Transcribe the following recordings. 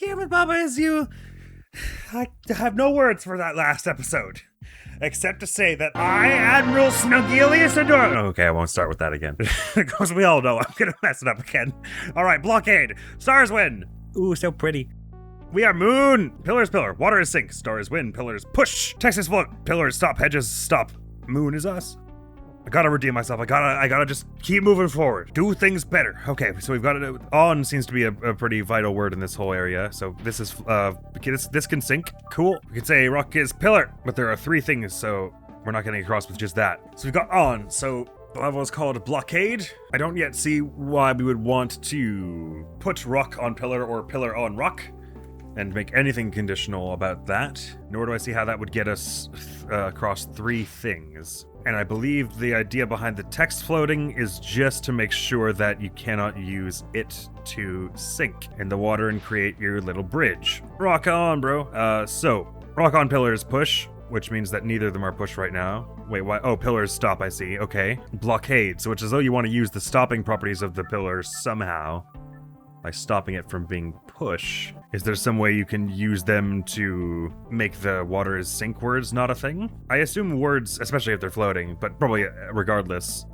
damn it, Baba, is you. I have no words for that last episode. Except to say that I, Admiral Snugilius Ador. Okay, I won't start with that again. Because we all know I'm gonna mess it up again. Alright, blockade. Stars win. Ooh, so pretty. We are moon. Pillars pillar. Water is sink. Stars win. Pillars push. Texas float. Pillars stop. Hedges stop. Moon is us. I gotta redeem myself. I gotta just keep moving forward. Do things better. Okay, so we've got it. On seems to be a pretty vital word in this whole area. So this is, this can sink. Cool. We can say rock is pillar, but there are 3 things, so we're not getting across with just that. So we've got on. So the level is called blockade. I don't yet see why we would want to put rock on pillar or pillar on rock and make anything conditional about that. Nor do I see how that would get us across 3 things. And I believe the idea behind the text floating is just to make sure that you cannot use it to sink in the water and create your little bridge. Rock on, bro. So, rock on pillars push, which means that neither of them are pushed right now. Wait, why? Oh, pillars stop, I see. Okay. Blockade, so it's as though you want to use the stopping properties of the pillars somehow by stopping it from being push. Is there some way you can use them to make the water is sink words not a thing? I assume words, especially if they're floating, but probably regardless,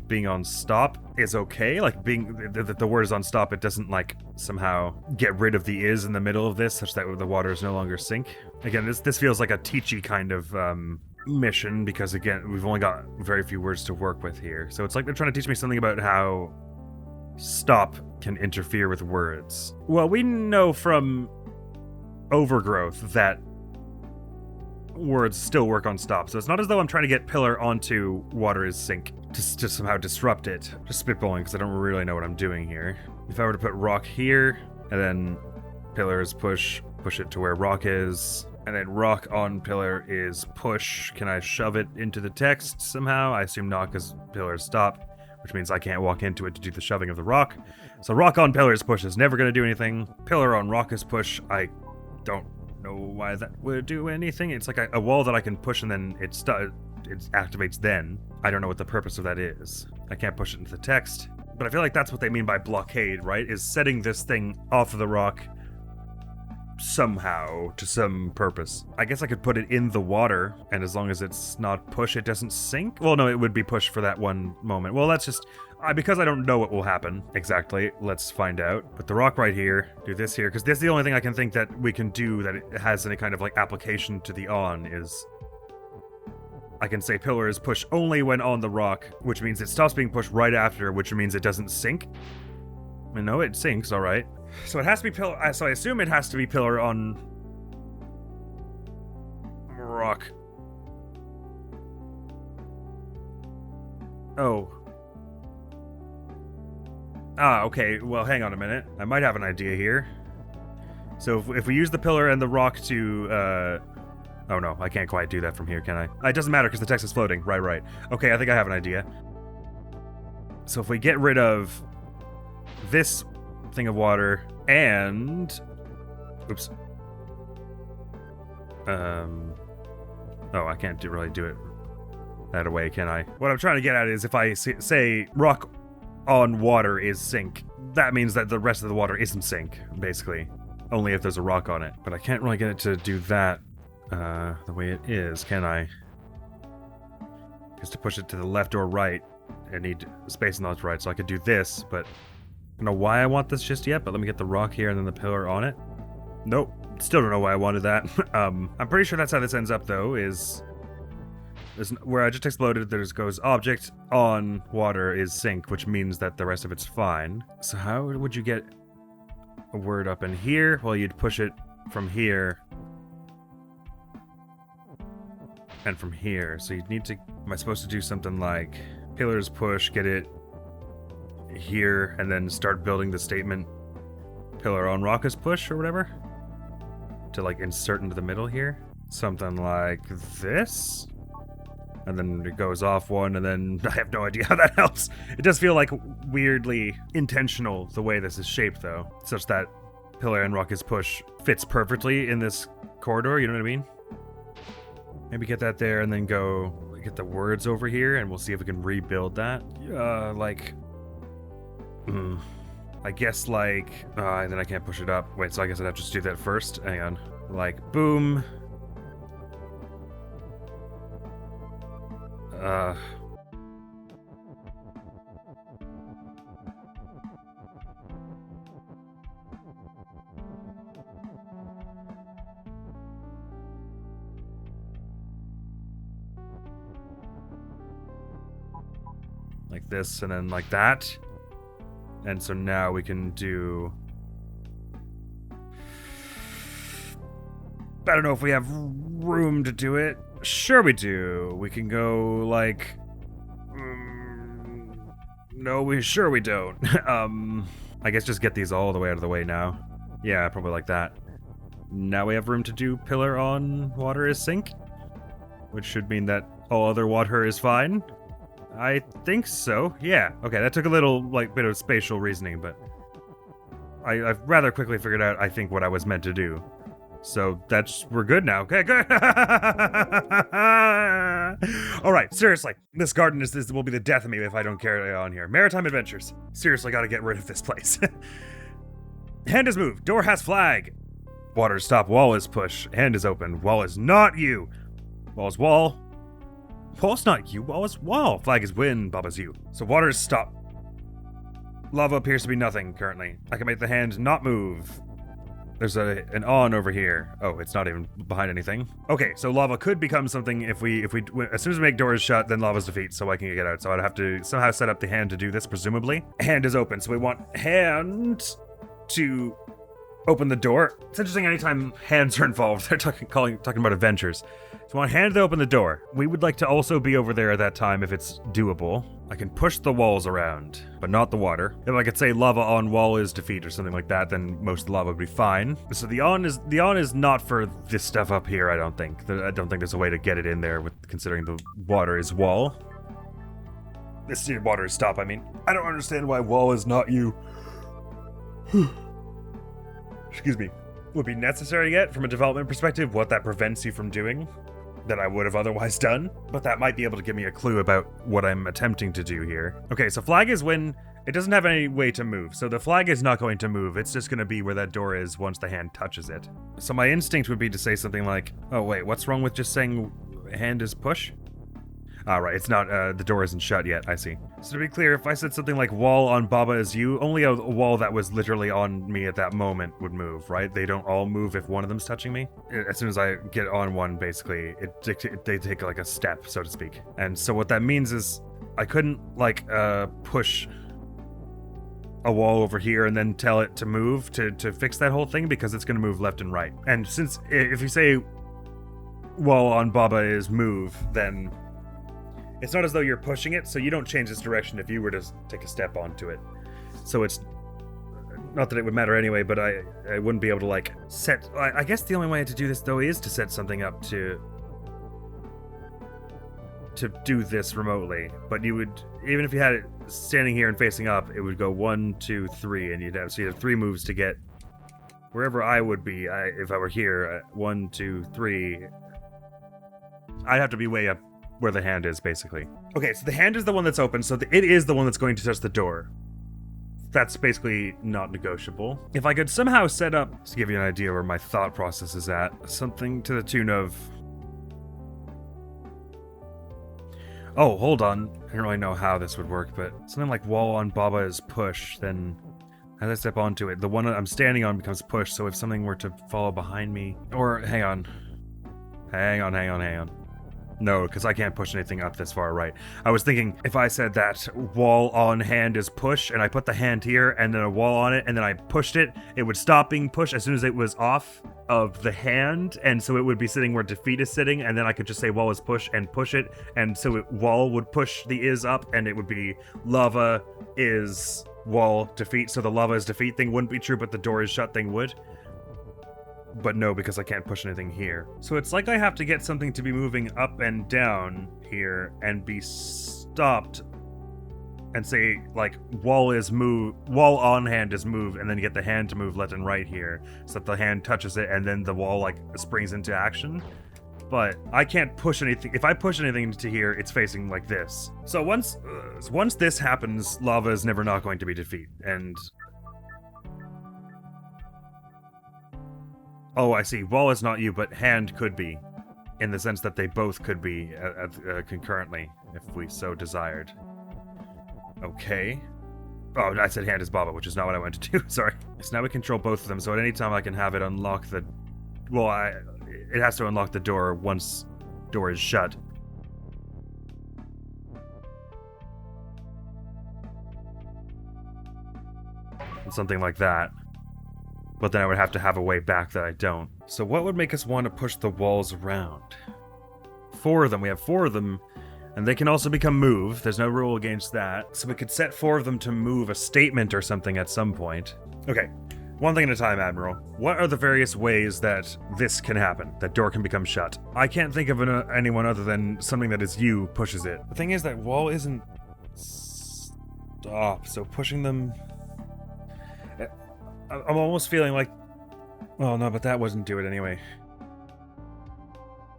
being on stop is okay. Like being the word is on stop, it doesn't like somehow get rid of the is in the middle of this such that the water is no longer sink. Again, this feels like a teachy kind of mission because again, we've only got very few words to work with here. So it's like they're trying to teach me something about how stop can interfere with words. Well, we know from overgrowth that words still work on stop, so it's not as though I'm trying to get pillar onto water is sink to somehow disrupt it. Just spitballing because I don't really know what I'm doing here. If I were to put rock here, and then pillar is push it to where rock is, and then rock on pillar is push, can I shove it into the text somehow? I assume not because pillar is stop, which means I can't walk into it to do the shoving of the rock. So rock on pillar is push is never going to do anything. Pillar on rock is push. I don't know why that would do anything. It's like a wall that I can push and then it activates then. I don't know what the purpose of that is. I can't push it into the text. But I feel like that's what they mean by blockade, right? Is setting this thing off of the rock somehow to some purpose. I guess I could put it in the water, and as long as it's not push, it doesn't sink. Well, no, it would be push for that one moment. Well, that's just because I don't know what will happen exactly. Let's find out. Put the rock right here. Do this here, because this is the only thing I can think that we can do that it has any kind of like application to the on is I can say pillar is push only when on the rock, which means it stops being pushed right after, which means it doesn't sink. I know it sinks, all right. So it has to be pillar. So I assume it has to be pillar on rock. Oh. Okay. Well, hang on a minute. I might have an idea here. So if we use the pillar and the rock to, oh no, I can't quite do that from here, can I? It doesn't matter because the text is floating. Right. Okay, I think I have an idea. So if we get rid of this thing of water and oops oh, I can't really do it that way, can I? What I'm trying to get at is if I say rock on water is sink, that means that the rest of the water isn't sink, basically, only if there's a rock on it. But I can't really get it to do that the way it is, can I? Because to push it to the left or right, I need space on the left or right, so I could do this, but I don't know why I want this just yet, but let me get the rock here and then the pillar on it. Nope. Still don't know why I wanted that. I'm pretty sure that's how this ends up, though, is where I just exploded, there goes object on water is sink, which means that the rest of it's fine. So how would you get a word up in here? Well, you'd push it from here and from here. So you'd need to, am I supposed to do something like pillars push, get it here, and then start building the statement pillar on rock is push or whatever to like insert into the middle here, something like this, and then it goes off one, and then I have no idea how that helps. It does feel like weirdly intentional the way this is shaped though, such that pillar and rock is push fits perfectly in this corridor, you know what I mean? Maybe get that there and then go get the words over here and we'll see if we can rebuild that. I guess like, and then I can't push it up. Wait, so I guess I'd have to just do that first. Hang on. Like, boom. Like this, and then like that. And so now we can do... I don't know if we have room to do it. Sure we do. We can go like... no, sure we don't. I guess just get these all the way out of the way now. Yeah, probably like that. Now we have room to do pillar on water is sink, which should mean that all other water is fine. I think so. Yeah. Okay, that took a little like bit of spatial reasoning, but I've rather quickly figured out I think what I was meant to do. So we're good now. Okay, good. All right, seriously, this garden this will be the death of me if I don't carry on here. Maritime adventures. Seriously, gotta get rid of this place. Hand is moved. Door has flag. Water stop. Wall is push. Hand is open. Wall is not you. Wall is wall. Wall's not you. Wall is wall. Flag is win. Baba's you. So water is stop. Lava appears to be nothing currently. I can make the hand not move. There's an on over here. Oh, it's not even behind anything. Okay, so lava could become something if we as soon as we make doors shut, then lava's defeat, so I can get out. So I'd have to somehow set up the hand to do this, presumably. Hand is open, so we want hand to open the door. It's interesting anytime hands are involved. They're talking about adventures. So we want hand to open the door. We would like to also be over there at that time if it's doable. I can push the walls around, but not the water. If I could say lava on wall is defeat or something like that, then most of the lava would be fine. So the on is not for this stuff up here, I don't think. I don't think there's a way to get it in there with considering the water is wall. This water is stop, I mean. I don't understand why wall is not you. Excuse me. Would be necessary yet from a development perspective what that prevents you from doing that I would have otherwise done, but that might be able to give me a clue about what I'm attempting to do here. Okay, so flag is when it doesn't have any way to move, so the flag is not going to move. It's just going to be where that door is once the hand touches it. So my instinct would be to say something like, oh wait, what's wrong with just saying hand is push? Right, it's not, the door isn't shut yet, I see. So to be clear, if I said something like wall on Baba is you, only a wall that was literally on me at that moment would move, right? They don't all move if one of them's touching me. As soon as I get on one, basically, they take like a step, so to speak. And so what that means is I couldn't like, push a wall over here and then tell it to move to fix that whole thing because it's gonna move left and right. And since, if you say wall on Baba is move, then it's not as though you're pushing it, so you don't change its direction if you were to take a step onto it. So it's not that it would matter anyway, but I wouldn't be able to like set. I guess the only way to do this though is to set something up to do this remotely. But you would, even if you had it standing here and facing up, it would go 1, 2, 3, and you'd have 3 moves to get wherever I would be. If I were here, 1, 2, 3, I'd have to be way up where the hand is, basically. Okay, so the hand is the one that's open, so it is the one that's going to touch the door. That's basically not negotiable. If I could somehow set up, to give you an idea where my thought process is at, something to the tune of... Oh, hold on. I don't really know how this would work, but something like wall on Baba is push, then as I step onto it, the one I'm standing on becomes push, so if something were to follow behind me... Or, hang on. No, because I can't push anything up this far right. I was thinking if I said that wall on hand is push, and I put the hand here, and then a wall on it, and then I pushed it, it would stop being pushed as soon as it was off of the hand, and so it would be sitting where defeat is sitting, and then I could just say wall is push and push it, and so wall would push the is up, and it would be lava is wall defeat, so the lava is defeat thing wouldn't be true, but the door is shut thing would. But no, because I can't push anything here. So it's like I have to get something to be moving up and down here and be stopped and say like wall on hand is move, and then get the hand to move left and right here so that the hand touches it and then the wall like springs into action. But I can't push anything. If I push anything to here, it's facing like this. So once this happens, lava is never not going to be defeat, and Oh, I see. Wall is not you, but hand could be. In the sense that they both could be concurrently, if we so desired. Okay. Oh, I said hand is Baba, which is not what I wanted to do. Sorry. So now we control both of them, so at any time I can have it unlock the... Well, it has to unlock the door once door is shut. Something like that. But then I would have to have a way back that I don't. So what would make us want to push the walls around? 4 of them. We have 4 of them, and they can also become moved. There's no rule against that. So we could set 4 of them to move a statement or something at some point. Okay, one thing at a time, Admiral. What are the various ways that this can happen? That door can become shut? I can't think of anyone other than something that is you pushes it. The thing is that wall isn't stop, so pushing them... I'm almost feeling like... Well, no, but that wouldn't do it anyway.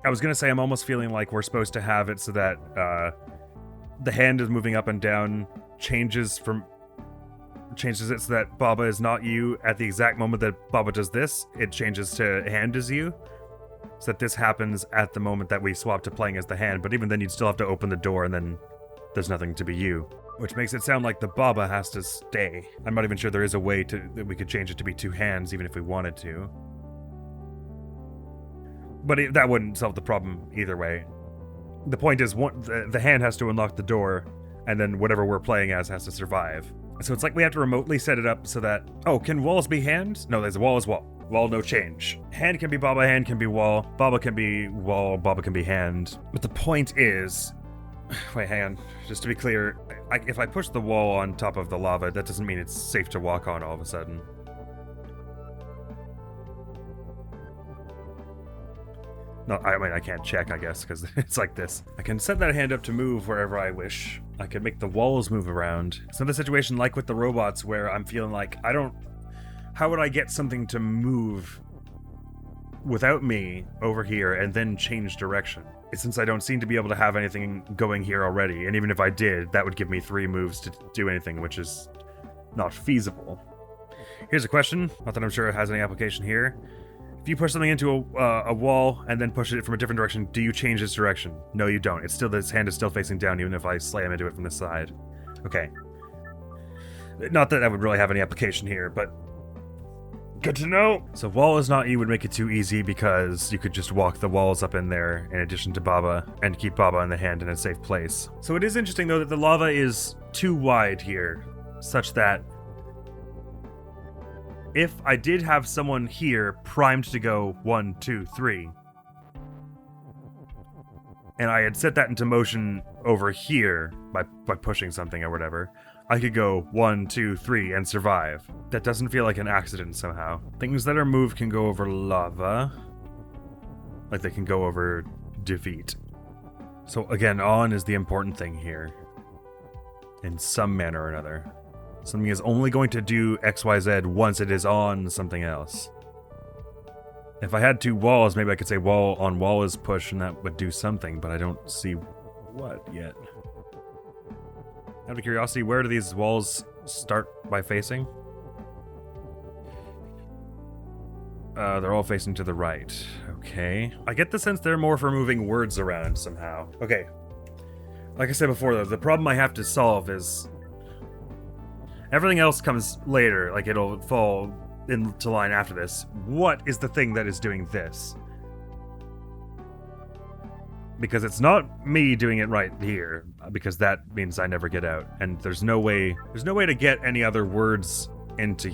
I was gonna say I'm almost feeling like we're supposed to have it so that the hand is moving up and down changes it so that Baba is not you at the exact moment that Baba does this. It changes to hand is you. So that this happens at the moment that we swap to playing as the hand, but even then you'd still have to open the door and then there's nothing to be you. Which makes it sound like the Baba has to stay. I'm not even sure there is a way that we could change it to be 2 hands, even if we wanted to. But that wouldn't solve the problem either way. The point is, the hand has to unlock the door, and then whatever we're playing as has to survive. So it's like we have to remotely set it up so that... Oh, can walls be hands? No, there's a wall as wall. Wall, no change. Hand can be Baba, hand can be wall. Baba can be wall, Baba can be hand. But the point is... Wait, hang on. Just to be clear, if I push the wall on top of the lava, that doesn't mean it's safe to walk on all of a sudden. No, I mean, I can't check, I guess, because it's like this. I can set that hand up to move wherever I wish. I can make the walls move around. It's another situation like with the robots where I'm feeling like, how would I get something to move without me over here and then change direction? Since I don't seem to be able to have anything going here already, and even if I did, that would give me 3 moves to do anything, which is not feasible. Here's a question, not that I'm sure it has any application here. If you push something into a wall and then push it from a different direction, do you change its direction? No, you don't. It's still, this hand is still facing down even if I slam into it from the side. Okay. Not that would really have any application here, but good to know. So wall is not you would make it too easy because you could just walk the walls up in there in addition to Baba and keep Baba in the hand in a safe place. So it is interesting though that the lava is too wide here, such that if I did have someone here primed to go 1, 2, 3, and I had set that into motion over here by pushing something or whatever, I could go 1, 2, 3 and survive. That doesn't feel like an accident somehow. Things that are moved can go over lava. Like they can go over defeat. So again, on is the important thing here. In some manner or another. Something is only going to do XYZ once it is on something else. If I had 2 walls, maybe I could say wall on wall is push and that would do something, but I don't see what yet. Out of curiosity, where do these walls start by facing? They're all facing to the right. Okay. I get the sense they're more for moving words around somehow. Okay. Like I said before, though, the problem I have to solve is... Everything else comes later, like it'll fall into line after this. What is the thing that is doing this? Because it's not me doing it right here, because that means I never get out. And there's no way to get any other words into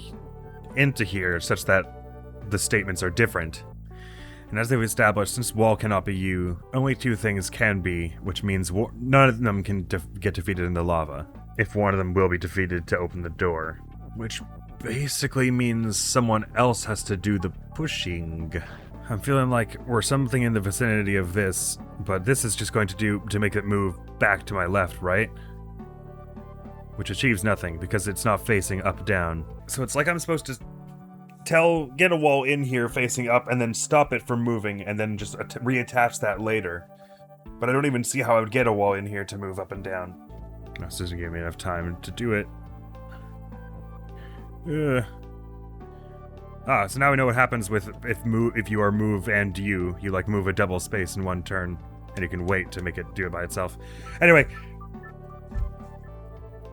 here such that the statements are different. And as they've established, since wall cannot be you, only 2 things can be, which means none of them can get defeated in the lava. If one of them will be defeated to open the door. Which basically means someone else has to do the pushing. I'm feeling like we're something in the vicinity of this, but this is just going to make it move back to my left, right? Which achieves nothing, because it's not facing up, down. So it's like I'm supposed to get a wall in here facing up, and then stop it from moving, and then just reattach that later. But I don't even see how I would get a wall in here to move up and down. This doesn't give me enough time to do it. Ah, so now we know what happens with if you are move and you like move a double space in one turn, and you can wait to make it do it by itself. Anyway,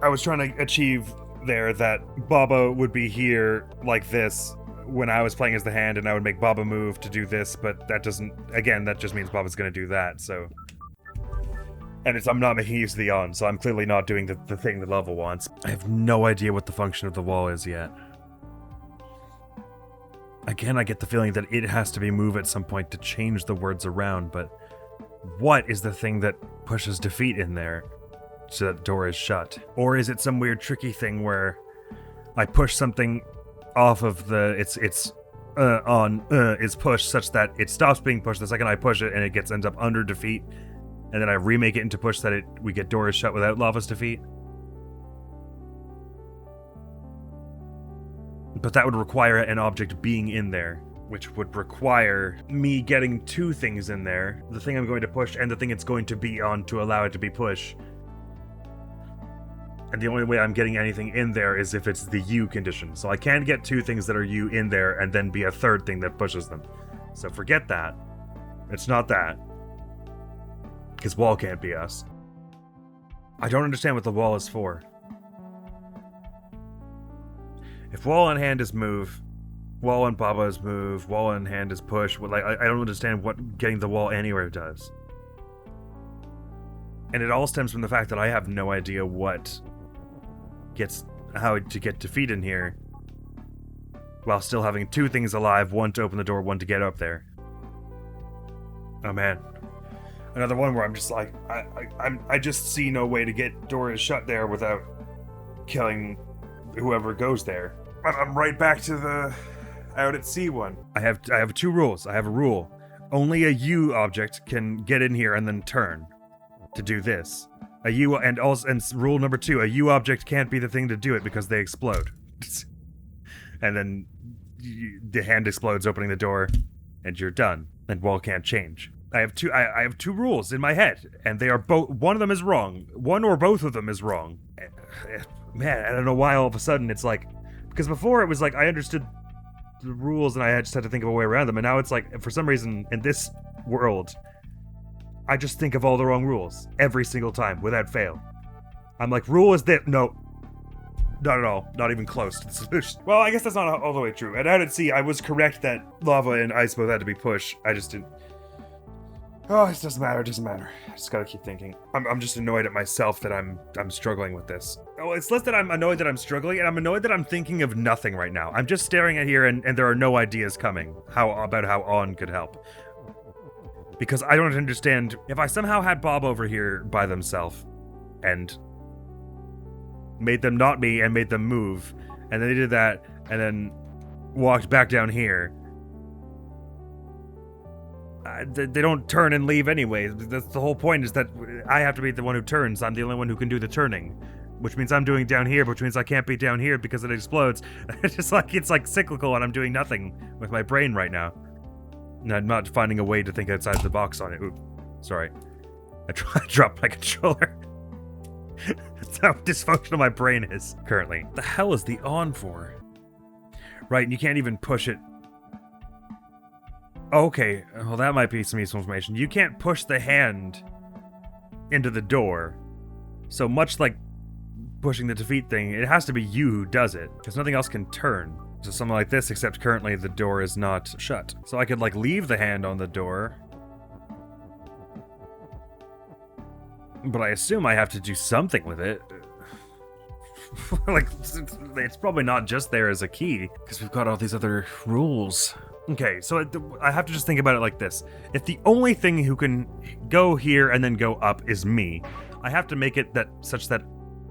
I was trying to achieve there that Baba would be here like this when I was playing as the hand, and I would make Baba move to do this, but that doesn't, again, that just means Baba's gonna do that, so. And I'm not making use of the on, so I'm clearly not doing the thing that Lava wants. I have no idea what the function of the wall is yet. Again, I get the feeling that it has to be move at some point to change the words around, but what is the thing that pushes defeat in there so that door is shut? Or is it some weird tricky thing where I push something off of the is pushed such that it stops being pushed the second I push it, and it ends up under defeat, and then I remake it into push that we get door is shut without Lava's defeat? But that would require an object being in there, which would require me getting two things in there. The thing I'm going to push and the thing it's going to be on to allow it to be pushed. And the only way I'm getting anything in there is if it's the U condition. So I can't get two things that are U in there and then be a third thing that pushes them. So forget that. It's not that. Because wall can't be us. I don't understand what the wall is for. If wall on hand is move, wall on Baba is move, wall on hand is push, well, like, I don't understand what getting the wall anywhere does. And it all stems from the fact that I have no idea how to get defeat in here while still having two things alive, one to open the door, one to get up there. Oh man. Another one where I'm just like, I just see no way to get doors shut there without killing whoever goes there. I'm right back to the out at sea one. I have two rules. I have a rule. Only a U object can get in here and then turn to do this. A U and rule number 2, a U object can't be the thing to do it because they explode. And then the hand explodes, opening the door, and you're done. And wall can't change. I have two rules in my head, and they are both. One of them is wrong. One or both of them is wrong. Man, I don't know why all of a sudden it's like, because before it was like I understood the rules and I just had to think of a way around them, and now it's like for some reason in this world, I just think of all the wrong rules every single time without fail. I'm like, rule is that no. Not at all. Not even close to the solution. Well, I guess that's not all the way true. And out at sea, I was correct that lava and ice both had to be pushed. I just didn't. Oh, it doesn't matter. It doesn't matter. I just gotta keep thinking. I'm just annoyed at myself that I'm struggling with this. Oh, it's less that I'm annoyed that I'm struggling, and I'm annoyed that I'm thinking of nothing right now. I'm just staring at here, and there are no ideas coming about how on could help. Because I don't understand. If I somehow had Bob over here by themselves, and made them not me and made them move, and then they did that, and then walked back down here. They don't turn and leave anyway. That's the whole point, is that I have to be the one who turns. I'm the only one who can do the turning, which means I'm doing down here, which means I can't be down here because it explodes. It's like cyclical, and I'm doing nothing with my brain right now. And I'm not finding a way to think outside the box on it. Ooh, sorry. I dropped my controller. That's how dysfunctional my brain is currently. The hell is the on for? Right, and you can't even push it. Okay, well that might be some useful information. You can't push the hand into the door. So much like pushing the defeat thing, it has to be you who does it, because nothing else can turn. So something like this, except currently the door is not shut. So I could like leave the hand on the door. But I assume I have to do something with it. Like, it's probably not just there as a key, because we've got all these other rules. Okay, so I have to just think about it like this. If the only thing who can go here and then go up is me, I have to make it such that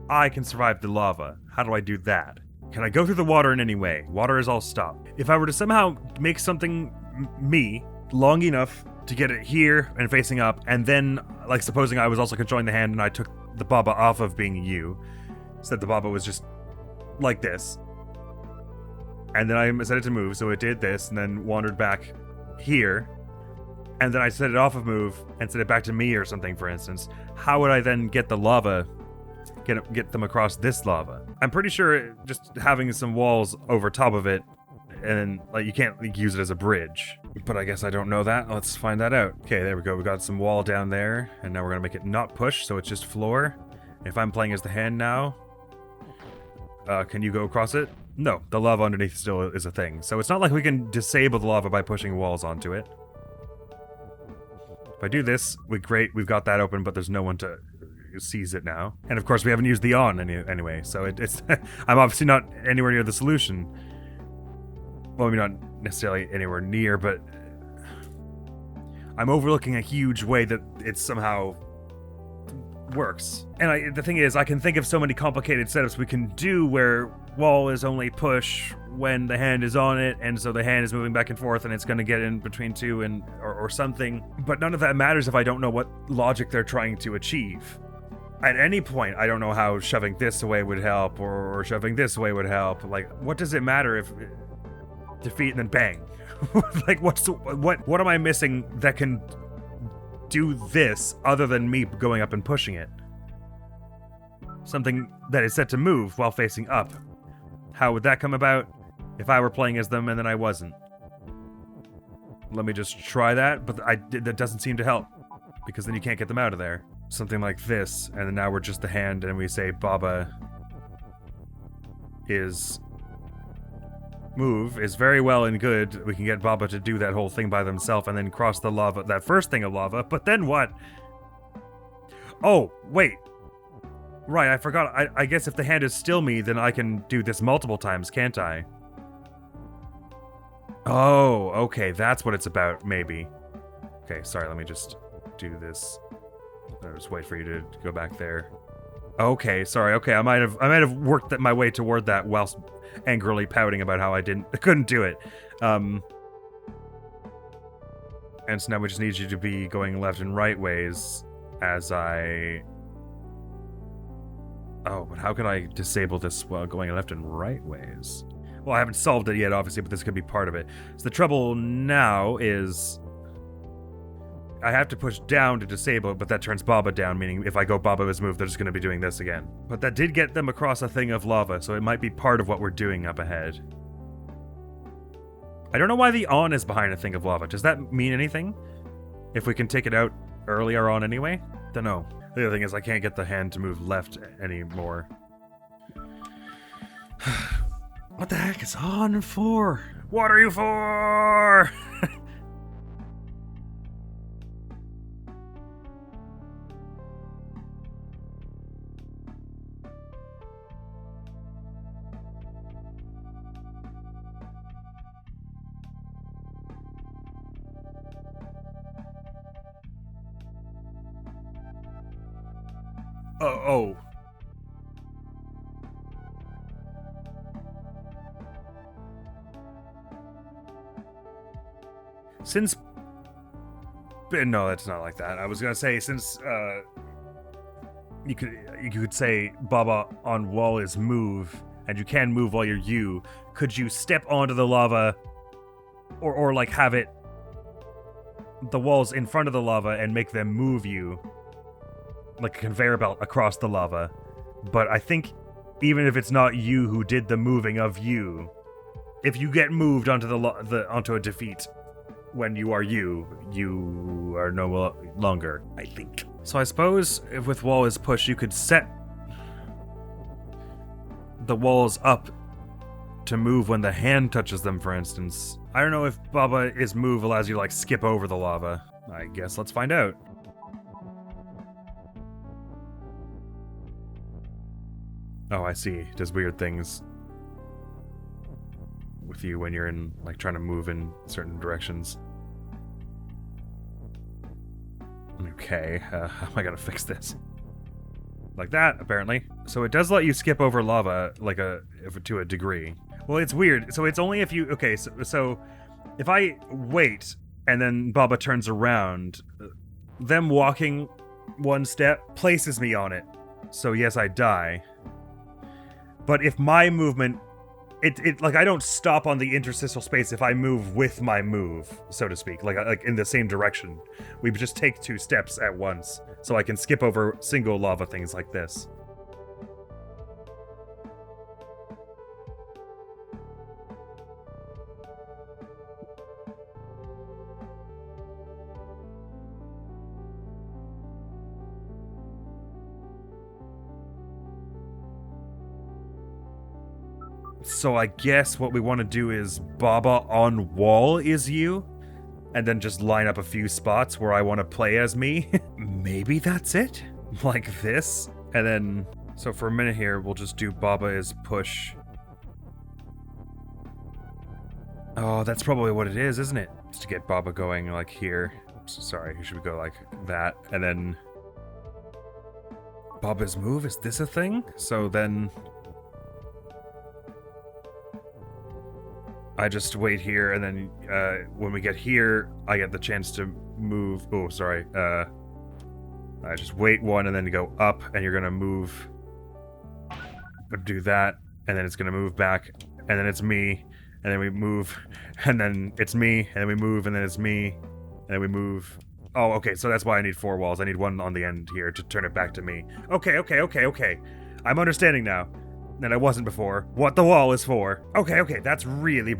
I can survive the lava. How do I do that? Can I go through the water in any way? Water is all stopped. If I were to somehow make something me long enough to get it here and facing up, and then, like, supposing I was also controlling the hand and I took the Baba off of being you, so that the Baba was just like this, and then I set it to move, so it did this, and then wandered back here, and then I set it off of move and set it back to me or something, for instance, how would I then get the lava, get them across this lava? I'm pretty sure just having some walls over top of it and like you can't use it as a bridge. But I guess I don't know that. Let's find that out. Okay, there we go. We got some wall down there, and now we're gonna make it not push, so it's just floor. If I'm playing as the hand now, can you go across it? No, the lava underneath still is a thing. So it's not like we can disable the lava by pushing walls onto it. If I do this, great, we've got that open, but there's no one to seize it now. And of course we haven't used the on anyway, so it's I'm obviously not anywhere near the solution. Well, maybe not necessarily anywhere near, but I'm overlooking a huge way that it somehow works. And the thing is, I can think of so many complicated setups we can do where wall is only push when the hand is on it, and so the hand is moving back and forth and it's going to get in between two and or something. But none of that matters if I don't know what logic they're trying to achieve. At any point, I don't know how shoving this away would help or shoving this away would help. Like, what does it matter if defeat and then bang? Like, what am I missing that can do this other than me going up and pushing it? Something that is set to move while facing up. How would that come about if I were playing as them and then I wasn't? Let me just try that, but that doesn't seem to help, because then you can't get them out of there. Something like this, and then now we're just the hand, and we say Baba is move is very well and good. We can get Baba to do that whole thing by themselves and then cross the lava, that first thing of lava, but then what? Oh, wait. Right, I forgot. I guess if the hand is still me, then I can do this multiple times, can't I? Oh, okay, that's what it's about, maybe. Okay, sorry, let me just do this. I'll just wait for you to go back there. Okay, sorry. Okay, I might have worked my way toward that whilst angrily pouting about how I couldn't do it. And so now we just need you to be going left and right ways as I... Oh, but how can I disable this while going left and right ways? Well, I haven't solved it yet, obviously, but this could be part of it. So the trouble now is I have to push down to disable it, but that turns Baba down, meaning if I go Baba's move, they're just going to be doing this again. But that did get them across a thing of lava, so it might be part of what we're doing up ahead. I don't know why the on is behind a thing of lava. Does that mean anything? If we can take it out earlier on anyway? Don't know. The other thing is I can't get the hand to move left anymore. What the heck is on for? What are you for? Oh. Since... No, that's not like that. I was gonna say, since, you could say Baba on wall is move, and you can move while you're you, could you step onto the lava, or like have it, the walls in front of the lava and make them move you, like a conveyor belt across the lava? But I think even if it's not you who did the moving of you, if you get moved onto onto a defeat when you are you are no longer, I think. So I suppose if with wall is push, you could set the walls up to move when the hand touches them, for instance. I don't know if Baba is move allows you to like skip over the lava. I guess let's find out. Oh, I see. It does weird things with you when you're in, like, trying to move in certain directions. Okay, how am I gonna fix this? Like that, apparently. So it does let you skip over lava, like to a degree. Well, it's weird. So it's only if you... Okay, so if I wait and then Baba turns around, them walking one step places me on it. So yes, I die. But if my movement... It like, I don't stop on the interstitial space if I move with my move, so to speak, like in the same direction. We just take 2 steps at once, so I can skip over single lava things like this. So I guess what we want to do is Baba on wall is you, and then just line up a few spots where I want to play as me. Maybe that's it? Like this? And then, so for a minute here, we'll just do Baba is push. Oh, that's probably what it is, isn't it? Just to get Baba going like here. Sorry, should we go like that? And then Baba's move, is this a thing? So then I just wait here, and then when we get here, I get the chance to move. Oh, sorry. I just wait one and then go up, and you're gonna move. Do that, and then it's gonna move back, and then it's me, and then we move, and then it's me, and then we move, and then it's me, and then we move. Oh, okay, so that's why I need 4 walls. I need one on the end here to turn it back to me. Okay. I'm understanding now. That I wasn't before. What the wall is for. Okay, that's really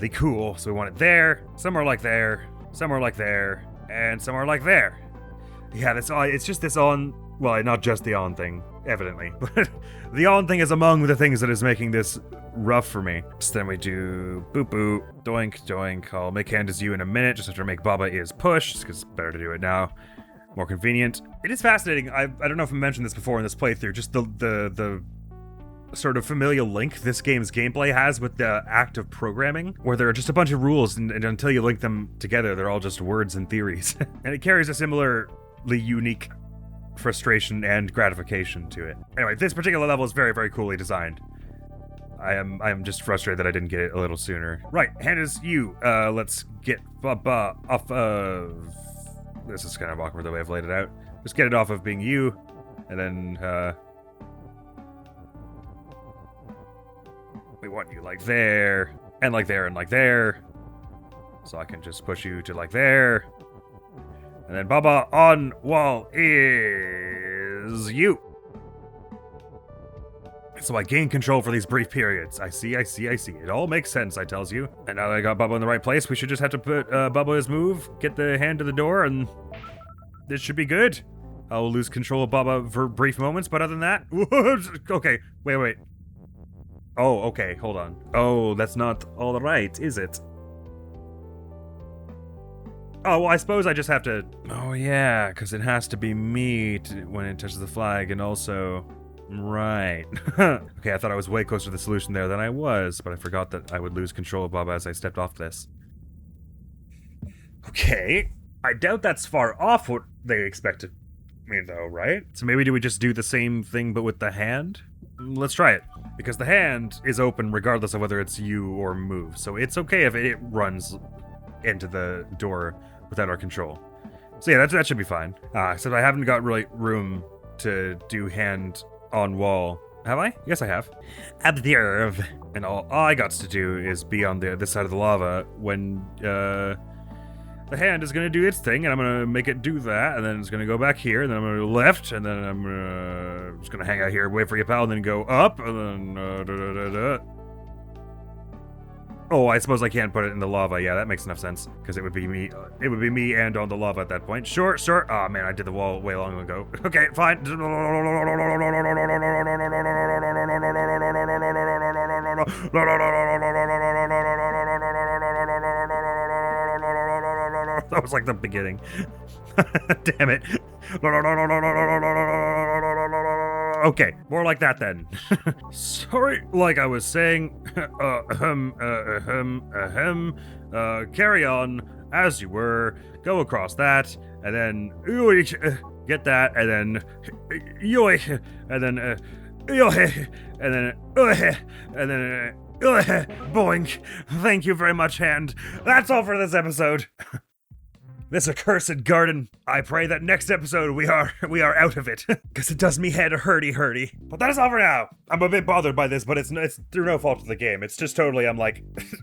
cool. So we want it there, somewhere like there, somewhere like there, and somewhere like there. Yeah, that's all. It's just this on. Well, not just the on thing, evidently, but the on thing is among the things that is making this rough for me. So then we do boop boop, doink doink. I'll make hand as you in a minute, just after make Baba is push, because it's better to do it now. More convenient. It is fascinating. I don't know if I mentioned this before in this playthrough. Just the sort of familial link this game's gameplay has with the act of programming, where there are just a bunch of rules, and until you link them together, they're all just words and theories. And it carries a similarly unique frustration and gratification to it. Anyway, this particular level is very coolly designed. I am just frustrated that I didn't get it a little sooner. Right, hand is you. Let's get Baba off of... This is kind of awkward the way I've laid it out. Just get it off of being you, and then, we want you like there, and like there, and like there. So I can just push you to like there. And then Baba on wall is you. So I gain control for these brief periods. I see. It all makes sense, I tells you. And now that I got Baba in the right place, we should just have to put Baba's move, get the hand to the door, and this should be good. I'll lose control of Baba for brief moments, but other than that... Okay, wait. Oh, okay, hold on. Oh, that's not all right, is it? Oh, well, I suppose I just have to... Oh, yeah, because it has to be me when it touches the flag, and also... Right. Okay, I thought I was way closer to the solution there than I was, but I forgot that I would lose control of Baba as I stepped off this. Okay. I doubt that's far off what they expected me, though, right? So maybe do we just do the same thing, but with the hand? Let's try it. Because the hand is open regardless of whether it's you or move, so it's okay if it runs into the door without our control. So yeah, that should be fine. Except I haven't got really room to do hand on wall. Have I? Yes, I have. Observe. And all I got to do is be on this side of the lava when the hand is going to do its thing, and I'm going to make it do that, and then it's going to go back here, and then I'm going to go left, and then I'm just going to hang out here, wait for you, pal, and then go up, and then... Oh, I suppose I can't put it in the lava. Yeah, that makes enough sense, because it would be me. It would be me and on the lava at that point. Sure. Oh, man, I did the wall way long ago. Okay, fine. That was like the beginning. Damn it. Okay, more like that then. Sorry, like I was saying, carry on as you were, go across that, and then, get that, and then, and then, and then, boink. Thank you very much, hand. That's all for this episode. This accursed garden. I pray that next episode we are out of it, because it does me head hurty. But that is all for now. I'm a bit bothered by this, but it's through no fault of the game. It's just totally, I'm like,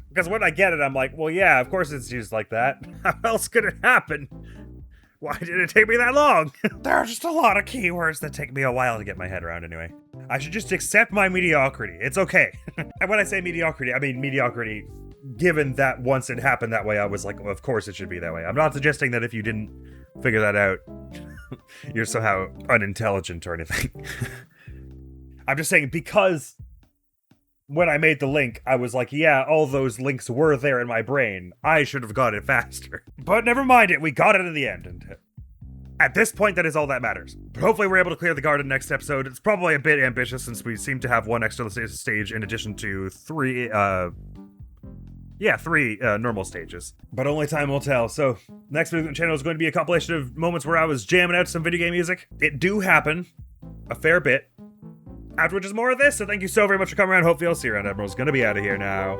because when I get it, I'm like, well, yeah, of course it's used like that. How else could it happen? Why did it take me that long? There are just a lot of keywords that take me a while to get my head around anyway. I should just accept my mediocrity. It's okay. And when I say mediocrity, I mean mediocrity given that once it happened that way, I was like, well, of course it should be that way. I'm not suggesting that if you didn't figure that out, you're somehow unintelligent or anything. I'm just saying because when I made the link, I was like, yeah, all those links were there in my brain. I should have got it faster. But never mind it, we got it in the end. And at this point, that is all that matters. But hopefully we're able to clear the garden next episode. It's probably a bit ambitious since we seem to have one extra stage in addition to three normal stages. But only time will tell. So next video on the channel is going to be a compilation of moments where I was jamming out some video game music. It do happen a fair bit. After which is more of this, so thank you so very much for coming around. Hopefully I'll see you around. Admiral's gonna be out of here now.